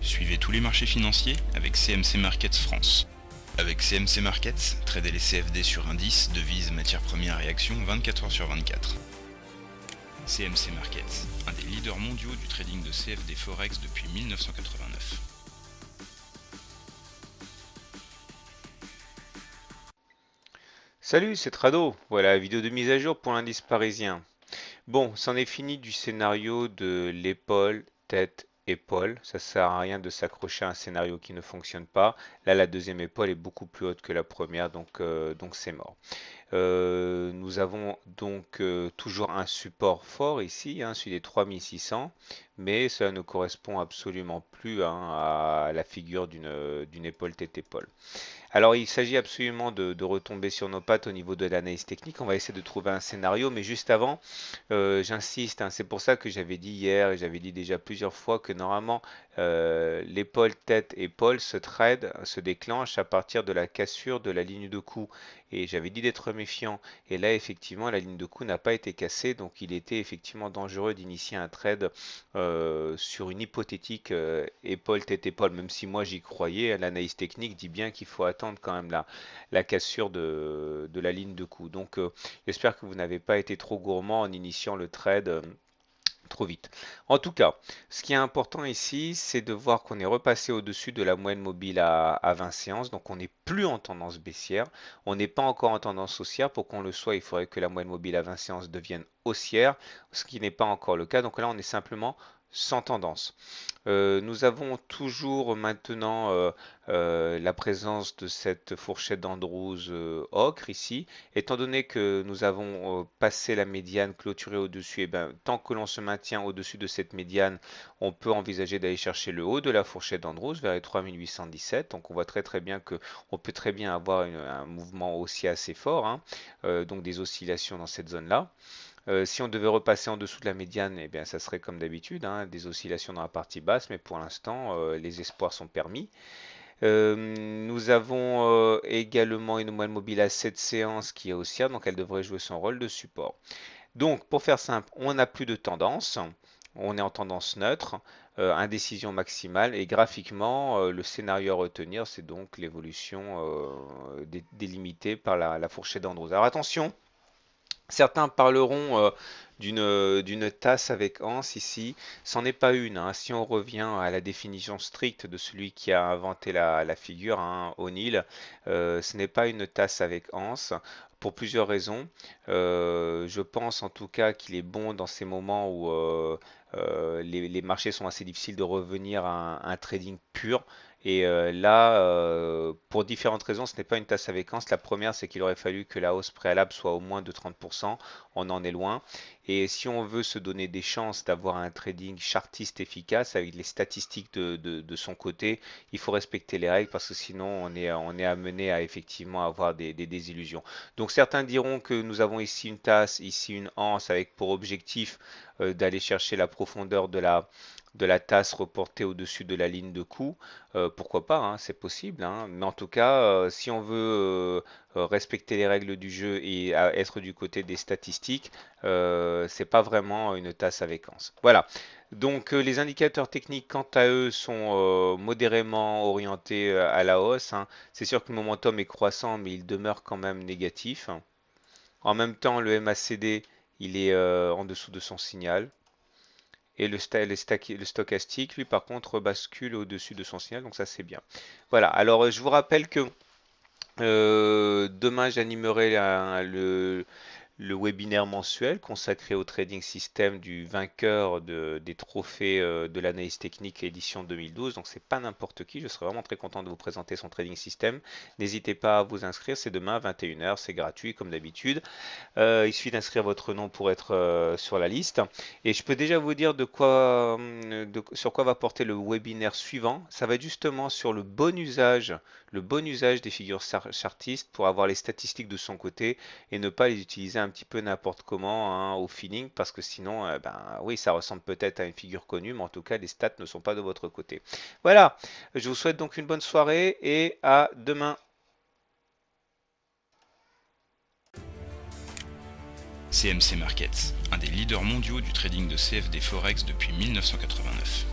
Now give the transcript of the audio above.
Suivez tous les marchés financiers avec CMC Markets France. Avec CMC Markets, tradez les CFD sur indices, devises, matières premières et actions 24 heures sur 24. CMC Markets, un des leaders mondiaux du trading de CFD Forex depuis 1989. Salut, c'est Trado. Voilà la vidéo de mise à jour pour l'indice parisien. Bon, c'en est fini du scénario de l'épaule, tête, épaule. Ça sert à rien de s'accrocher à un scénario qui ne fonctionne pas. Là, la deuxième épaule est beaucoup plus haute que la première, donc c'est mort. Nous avons donc toujours un support fort ici, celui des 3600, mais cela ne correspond absolument plus à la figure d'une épaule tête-épaule. Alors, il s'agit absolument de retomber sur nos pattes au niveau de l'analyse technique. On va essayer de trouver un scénario, mais juste avant, j'insiste, c'est pour ça que j'avais dit hier et j'avais dit déjà plusieurs fois que normalement l'épaule, tête, épaule se déclenche à partir de la cassure de la ligne de coup. Et j'avais dit d'être méfiant. Et là, effectivement, la ligne de coup n'a pas été cassée, donc il était effectivement dangereux d'initier un trade sur une hypothétique épaule, tête, épaule. Même si moi j'y croyais, l'analyse technique dit bien qu'il faut attendre quand même la cassure de la ligne de coup. Donc, j'espère que vous n'avez pas été trop gourmand en initiant le trade trop vite. En tout cas, ce qui est important ici, c'est de voir qu'on est repassé au-dessus de la moyenne mobile à 20 séances. Donc, on n'est plus en tendance baissière. On n'est pas encore en tendance haussière. Pour qu'on le soit, il faudrait que la moyenne mobile à 20 séances devienne haussière, ce qui n'est pas encore le cas. Donc là, on est simplement sans tendance. Nous avons toujours maintenant la présence de cette fourchette d'Andrews ocre ici. Étant donné que nous avons passé la médiane, clôturé au-dessus, et bien, tant que l'on se maintient au-dessus de cette médiane, on peut envisager d'aller chercher le haut de la fourchette d'Andrews vers les 3817. Donc on voit très bien que on peut très bien avoir un mouvement haussier assez fort, donc des oscillations dans cette zone-là. Si on devait repasser en dessous de la médiane, eh bien, ça serait comme d'habitude, des oscillations dans la partie basse, mais pour l'instant, les espoirs sont permis. Nous avons également une moyenne mobile à 7 séances qui est haussière, donc elle devrait jouer son rôle de support. Donc, pour faire simple, on n'a plus de tendance, on est en tendance neutre, indécision maximale, et graphiquement, le scénario à retenir, c'est donc l'évolution délimitée par la fourchette d'Andrews. Alors attention! Certains parleront d'une tasse avec anse ici. C'en est pas une. Si on revient à la définition stricte de celui qui a inventé la figure, O'Neill, ce n'est pas une tasse avec anse. Pour plusieurs raisons. Je pense en tout cas qu'il est bon dans ces moments où les marchés sont assez difficiles de revenir à un trading pur. Et là, pour différentes raisons, ce n'est pas une tasse avec anse. La première, c'est qu'il aurait fallu que la hausse préalable soit au moins de 30%. On en est loin. Et si on veut se donner des chances d'avoir un trading chartiste efficace avec les statistiques de son côté, il faut respecter les règles parce que sinon on est amené à effectivement avoir des désillusions. Donc certains diront que nous avons ici une tasse, ici une anse avec pour objectif d'aller chercher la profondeur de la tasse reportée au-dessus de la ligne de coup. Pourquoi pas, c'est possible. Mais en tout cas, si on veut respecter les règles du jeu et être du côté des statistiques, c'est pas vraiment une tasse avec anse. Voilà. Donc les indicateurs techniques, quant à eux, sont modérément orientés à la hausse. C'est sûr que le momentum est croissant, mais il demeure quand même négatif. En même temps, le MACD, il est en dessous de son signal. Et le stochastique, lui, par contre, bascule au-dessus de son signal, donc ça c'est bien. Voilà, alors je vous rappelle que demain j'animerai le webinaire mensuel consacré au trading system du vainqueur des trophées de l'analyse technique édition 2012. Donc c'est pas n'importe qui, je serais vraiment très content de vous présenter son trading system. N'hésitez pas à vous inscrire, c'est demain à 21 h, c'est gratuit comme d'habitude. Il suffit d'inscrire votre nom pour être sur la liste. Et je peux déjà vous dire sur quoi va porter le webinaire suivant. Ça va être justement sur le bon usage des figures chartistes pour avoir les statistiques de son côté et ne pas les utiliser un petit peu n'importe comment au feeling parce que sinon, oui, ça ressemble peut-être à une figure connue, mais en tout cas, les stats ne sont pas de votre côté. Voilà, je vous souhaite donc une bonne soirée et à demain. CMC Markets, un des leaders mondiaux du trading de CFD Forex depuis 1989.